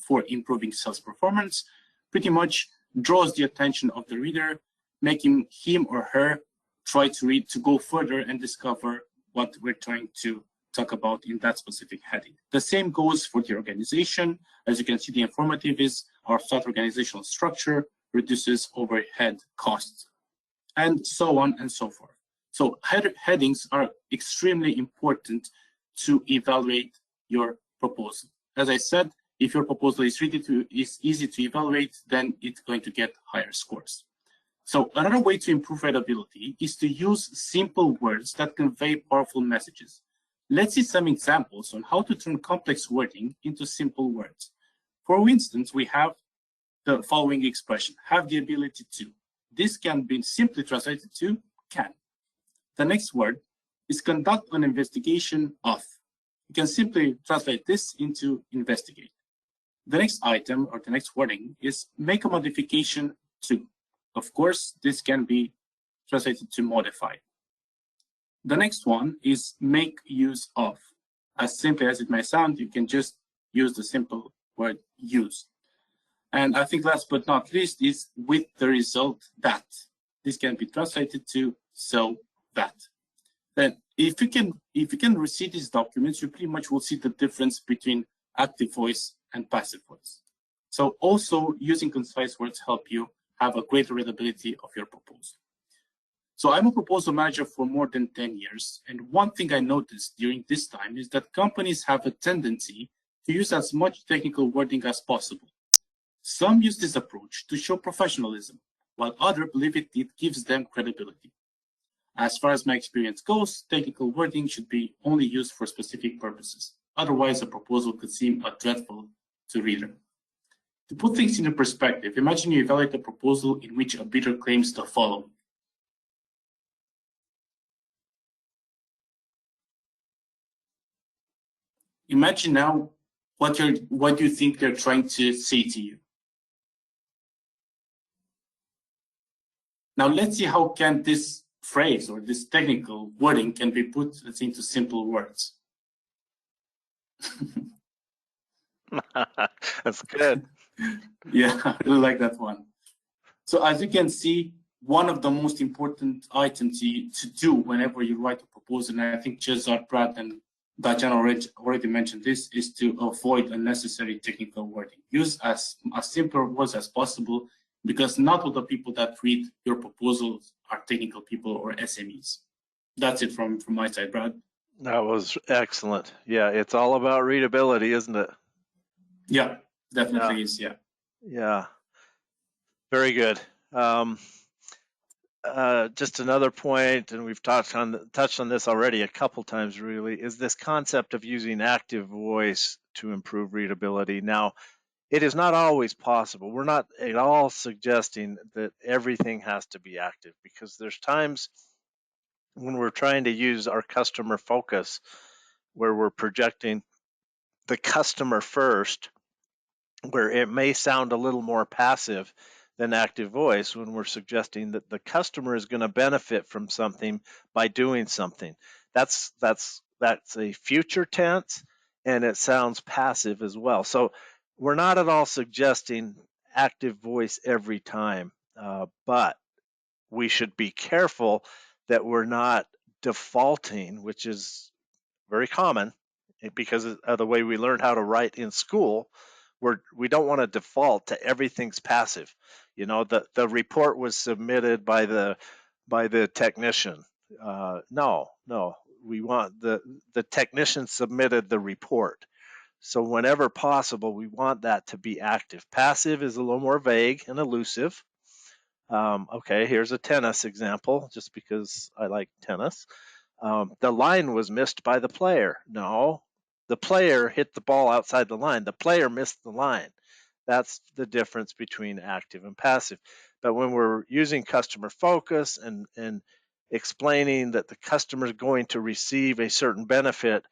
for improving sales performance pretty much draws the attention of the reader, making him or her try to read, to go further and discover what we're trying to talk about in that specific heading. The same goes for the organization. As you can see, the informative is our flat organizational structure, reduces overhead costs, and so on and so forth. So headings are extremely important to evaluate your proposal. As I said, if your proposal is easy to evaluate, then it's going to get higher scores. So another way to improve readability is to use simple words that convey powerful messages. Let's see some examples on how to turn complex wording into simple words. For instance, we have the following expression: have the ability to. This can be simply translated to can. The next word is conduct an investigation of. You can simply translate this into investigate. The next item, or the next wording, is make a modification to. Of course, this can be translated to modify. The next one is make use of. As simply as it may sound, you can just use the simple word use. And I think last but not least is with the result that. This can be translated to so that. Then if you can receive these documents, you pretty much will see the difference between active voice and passive voice. So also using concise words help you have a greater readability of your proposal. So I'm a proposal manager for more than 10 years. And one thing I noticed during this time is that companies have a tendency to use as much technical wording as possible. Some use this approach to show professionalism, while others believe it gives them credibility. As far as my experience goes, technical wording should be only used for specific purposes. Otherwise, a proposal could seem dreadful to reader. To put things into perspective, imagine you evaluate a proposal in which a bidder claims the following. Imagine now what do you think they're trying to say to you. Now let's see how can this phrase or this technical wording can be put into simple words. That's good. Yeah, I really like that one. So as you can see, one of the most important items to do whenever you write a proposal, and I think Cesar, Brad, and Dajan already mentioned this, is to avoid unnecessary technical wording. Use as simple words as possible, because not all the people that read your proposals are technical people or SMEs. That's it from my side, Brad. That was excellent. Yeah, it's all about readability, isn't it? Yeah, definitely is. Yeah. Yeah. Very good. Just another point, and we've touched on this already a couple times, really, is this concept of using active voice to improve readability. Now, it is not always possible. We're not at all suggesting that everything has to be active, because there's times when we're trying to use our customer focus where we're projecting the customer first, where it may sound a little more passive than active voice when we're suggesting that the customer is going to benefit from something by doing something. That's a future tense, and it sounds passive as well. So we're not at all suggesting active voice every time, but we should be careful that we're not defaulting, which is very common because of the way we learned how to write in school. We don't want to default to everything's passive. You know, the report was submitted by the technician. No, we want the technician submitted the report. So whenever possible, we want that to be active. Passive is a little more vague and elusive. Okay, here's a tennis example, just because I like tennis. The line was missed by the player. No, the player hit the ball outside the line. The player missed the line. That's the difference between active and passive. But when we're using customer focus and explaining that the customer is going to receive a certain benefit,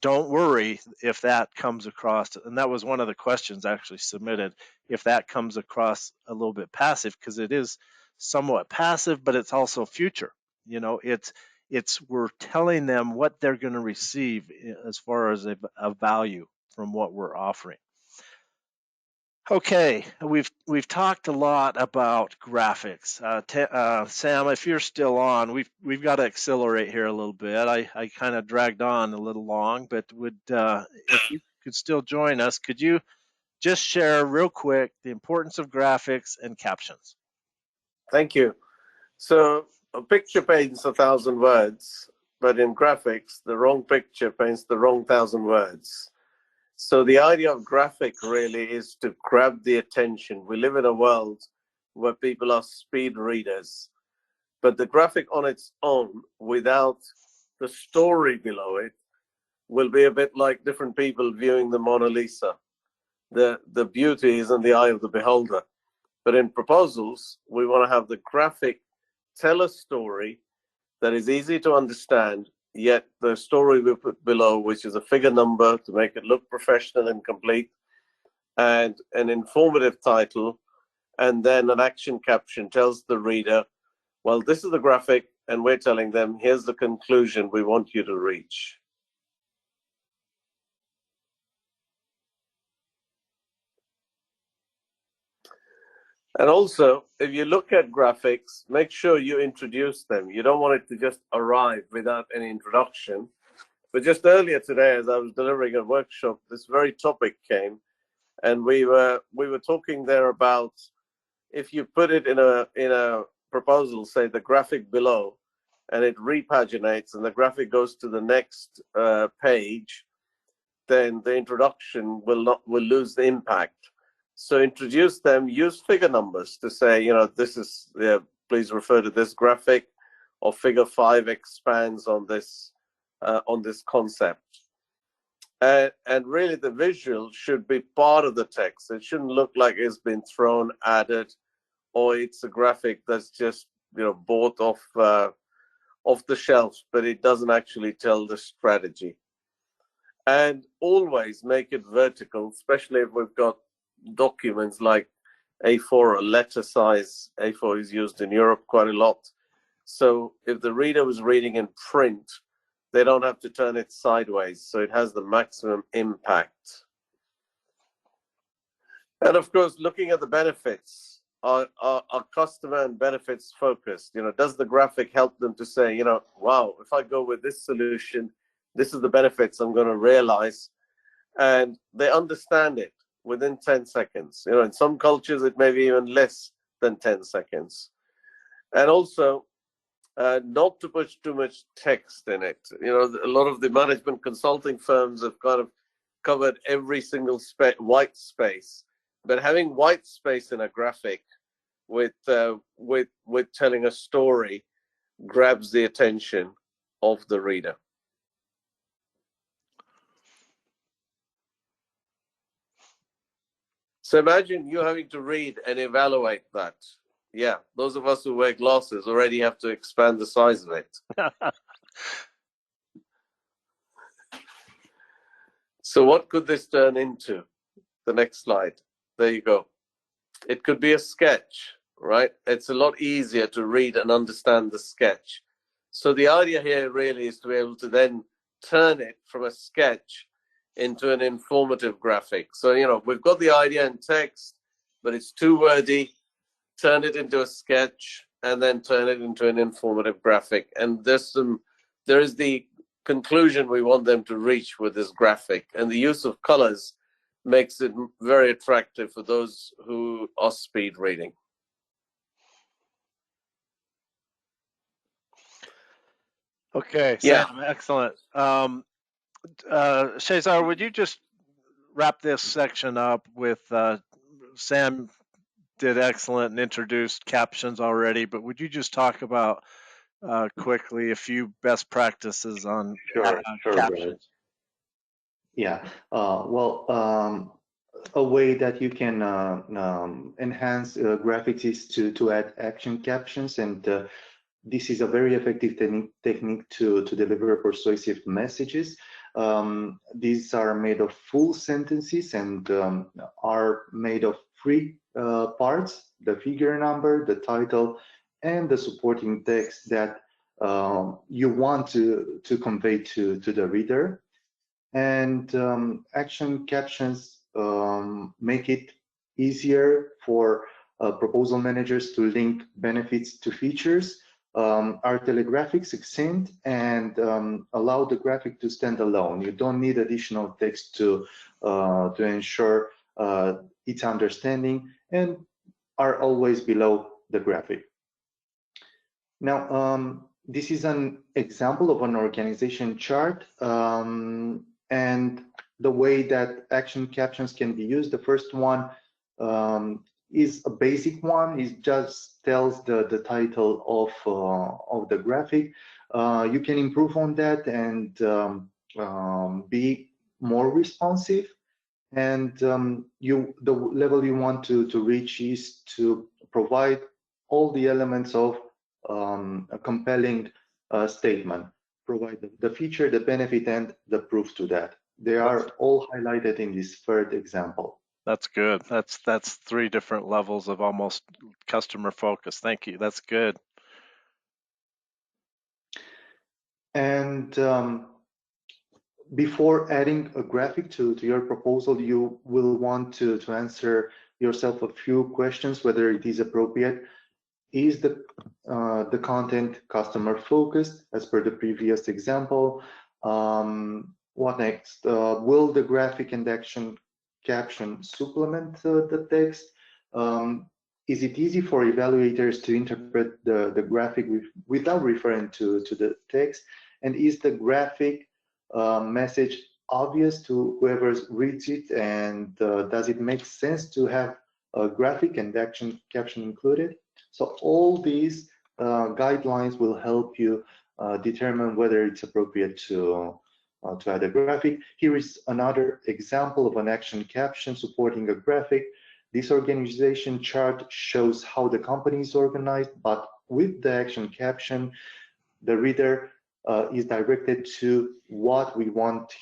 don't worry if that comes across, and that was one of the questions actually submitted, if that comes across a little bit passive, because it is somewhat passive, but it's also future. You know, it's we're telling them what they're going to receive as far as a value from what we're offering. Okay, we've talked a lot about graphics. Sam, if you're still on, we've got to accelerate here a little bit. I kind of dragged on a little long, but if you could still join us, could you just share real quick the importance of graphics and captions? Thank you. So a picture paints 1,000 words, but in graphics, the wrong picture paints the wrong 1,000 words. So the idea of graphic really is to grab the attention. We live in a world where people are speed readers, but the graphic on its own, without the story below it, will be a bit like different people viewing the Mona Lisa. The beauty is in the eye of the beholder. But in proposals, we want to have the graphic tell a story that is easy to understand, yet the story we put below, which is a figure number to make it look professional and complete, and an informative title, and then an action caption tells the reader, well, this is the graphic, and we're telling them, here's the conclusion we want you to reach. And also, if you look at graphics, make sure you introduce them. You don't want it to just arrive without any introduction. But just earlier today, as I was delivering a workshop, this very topic came, and we were talking there about if you put it in a proposal, say the graphic below, and it repaginates, and the graphic goes to the next page, then the introduction will lose the impact. So introduce them, use figure numbers to say, you know, this is, please refer to this graphic, or figure 5 expands on this concept. And really the visual should be part of the text. It shouldn't look like it's been thrown, added, or it's a graphic that's just, you know, bought off the shelf, but it doesn't actually tell the strategy. And always make it vertical, especially if we've got documents like A4 or letter size. A4 is used in Europe quite a lot. So if the reader was reading in print, they don't have to turn it sideways, so it has the maximum impact. And of course, looking at the benefits are customer and benefits focused? You know, does the graphic help them to say, you know, wow, if I go with this solution, this is the benefits I'm going to realize, and they understand it within 10 seconds. You know, in some cultures, it may be even less than 10 seconds. And also, not to put too much text in it. You know, a lot of the management consulting firms have kind of covered every single white space, but having white space in a graphic with telling a story grabs the attention of the reader. So imagine you having to read and evaluate that. Yeah, those of us who wear glasses already have to expand the size of it. So what could this turn into? The next slide. There you go. It could be a sketch, right? It's a lot easier to read and understand the sketch. So the idea here really is to be able to then turn it from a sketch into an informative graphic. So, you know, we've got the idea in text, but it's too wordy. Turn it into a sketch and then turn it into an informative graphic. And there is the conclusion we want them to reach with this graphic. And the use of colors makes it very attractive for those who are speed reading. Okay, Yeah. Sam, excellent. Cesar, would you just wrap this section up with Sam did excellent and introduced captions already, but would you just talk about quickly a few best practices on Sure, Brad. captions? Yeah, a way that you can enhance graphics is to add action captions, and this is a very effective technique to deliver persuasive messages. These are made of full sentences and are made of three parts: the figure number, the title, and the supporting text that you want to convey to the reader. And action captions make it easier for proposal managers to link benefits to features, are telegraphic, succinct, and allow the graphic to stand alone. You don't need additional text to ensure its understanding, and are always below the graphic. Now, this is an example of an organization chart. And the way that action captions can be used, the first one is a basic one. It just tells the title of the graphic. You can improve on that and be more responsive. And the level you want to reach is to provide all the elements of a compelling statement. Provide the feature, the benefit, and the proof to that. They are all highlighted in this third example. That's good. That's three different levels of almost customer focus. Thank you. That's good. And before adding a graphic to your proposal, you will want to answer yourself a few questions, whether it is appropriate. Is the content customer focused, as per the previous example? What next? Will the graphic and action caption supplement the text? Is it easy for evaluators to interpret the graphic without referring to the text? And is the graphic message obvious to whoever reads it? And does it make sense to have a graphic and action caption included? So all these guidelines will help you determine whether it's appropriate to add a graphic. Here is another example of an action caption supporting a graphic. This organization chart shows how the company is organized, but with the action caption, the reader is directed to what we want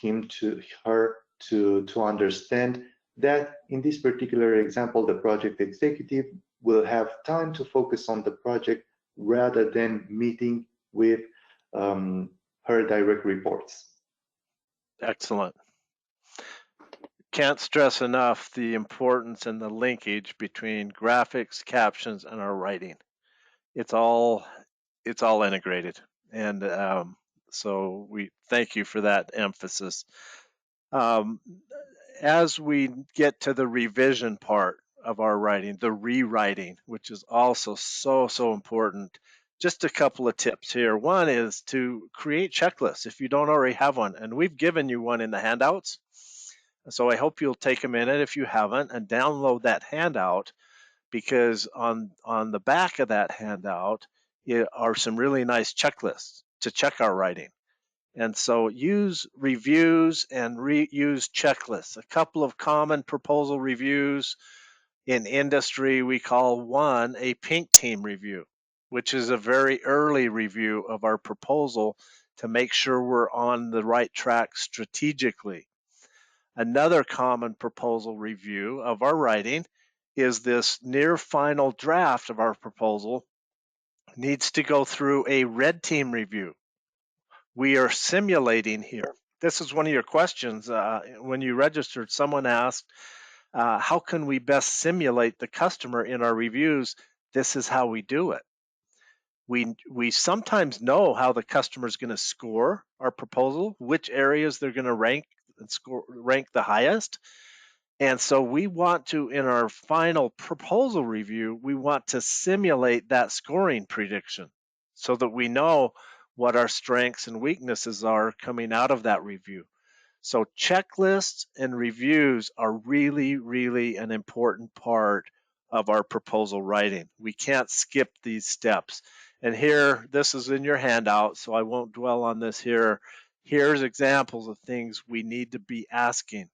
her to understand. That in this particular example, the project executive will have time to focus on the project rather than meeting with her direct reports. Excellent. can't stress enough the importance and the linkage between graphics, captions, and our writing. It's all integrated, and so we thank you for that emphasis. As we get to the revision part of our writing, the rewriting, which is also so important, just a couple of tips here. One is to create checklists if you don't already have one, and we've given you one in the handouts. So I hope you'll take a minute if you haven't and download that handout, because on the back of that handout are some really nice checklists to check our writing. And so use reviews and use checklists. A couple of common proposal reviews in industry, we call one a pink team review, which is a very early review of our proposal to make sure we're on the right track strategically. Another common proposal review of our writing is this near final draft of our proposal needs to go through a red team review. We are simulating here. This is one of your questions. When you registered, someone asked, how can we best simulate the customer in our reviews? This is how we do it. We sometimes know how the customer is going to score our proposal, which areas they're going to rank the highest. And so we want to, in our final proposal review, we want to simulate that scoring prediction so that we know what our strengths and weaknesses are coming out of that review. So checklists and reviews are really an important part of our proposal writing. We can't skip these steps. And here, this is in your handout, so I won't dwell on this here. Here's examples of things we need to be asking.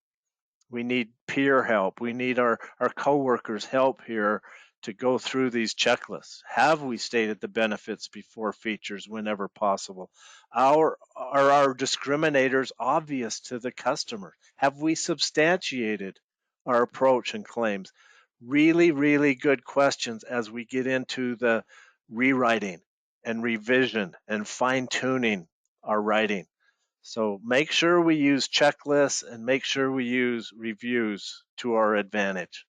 We need peer help. We need our coworkers' help here to go through these checklists. Have we stated the benefits before features whenever possible? Are our discriminators obvious to the customer? Have we substantiated our approach and claims? Really good questions as we get into the rewriting and revision and fine-tuning our writing. So make sure we use checklists and make sure we use reviews to our advantage.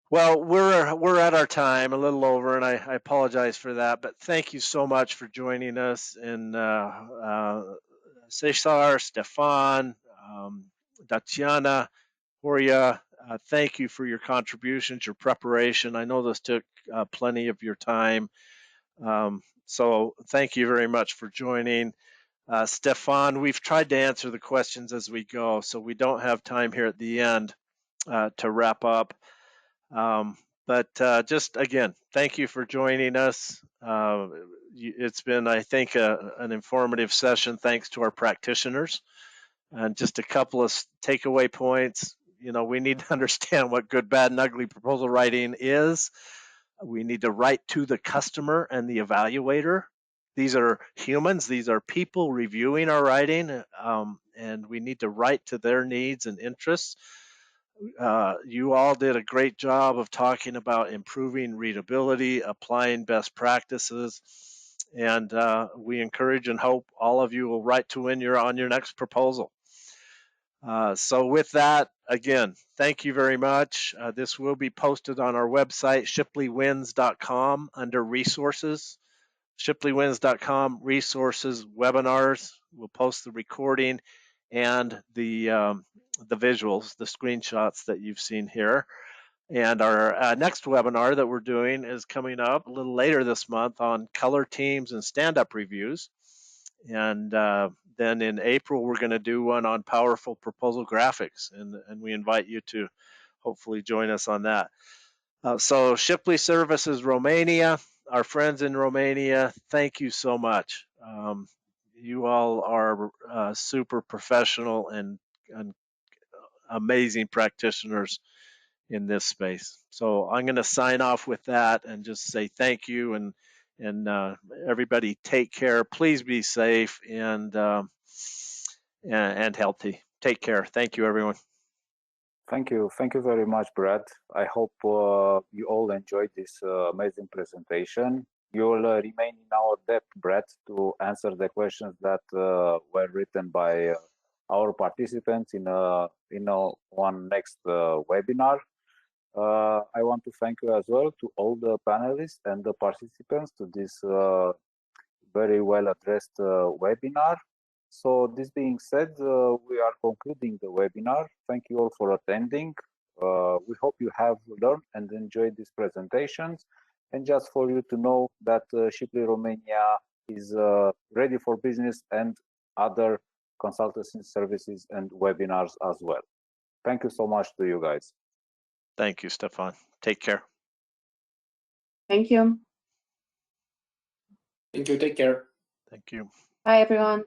Well, we're at our time, a little over, and I apologize for that, but thank you so much for joining us. And Cesar, Stefan, Tatiana, Horia, thank you for your contributions, your preparation. I know this took plenty of your time. So thank you very much for joining. Stefan, we've tried to answer the questions as we go, so we don't have time here at the end to wrap up. But just again, thank you for joining us. It's been, I think, an informative session thanks to our practitioners. And just a couple of takeaway points. We need to understand what good, bad, and ugly proposal writing is. We need to write to the customer and the evaluator. These are humans. These are people reviewing our writing, and we need to write to their needs and interests. You all did a great job of talking about improving readability, applying best practices, and we encourage and hope all of you will write to win on your next proposal. So with that, again, thank you very much. This will be posted on our website, shipleywins.com, under resources. shipleywins.com, resources, webinars. We'll post the recording and the visuals, the screenshots that you've seen here. And our next webinar that we're doing is coming up a little later this month on color teams and stand-up reviews. And then in April, we're going to do one on powerful proposal graphics, and we invite you to hopefully join us on that. So Shipley Services Romania, our friends in Romania, thank you so much. You all are super professional and amazing practitioners in this space. So I'm going to sign off with that and just say thank you, and everybody take care. Please be safe and healthy. Take care. Thank you, everyone. Thank you very much, Brad. I hope you all enjoyed this amazing presentation. You will remain in our depth, Brad, to answer the questions that were written by our participants in one next webinar. I want to thank you as well to all the panelists and the participants to this very well addressed webinar. So this being said, we are concluding the webinar. Thank you all for attending. We hope you have learned and enjoyed these presentations. And just for you to know that Shipley Romania is ready for business and other consultancy services and webinars as well. Thank you so much to you guys. Thank you, Stefan. Take care. Thank you. Thank you. Take care. Thank you. Bye, everyone.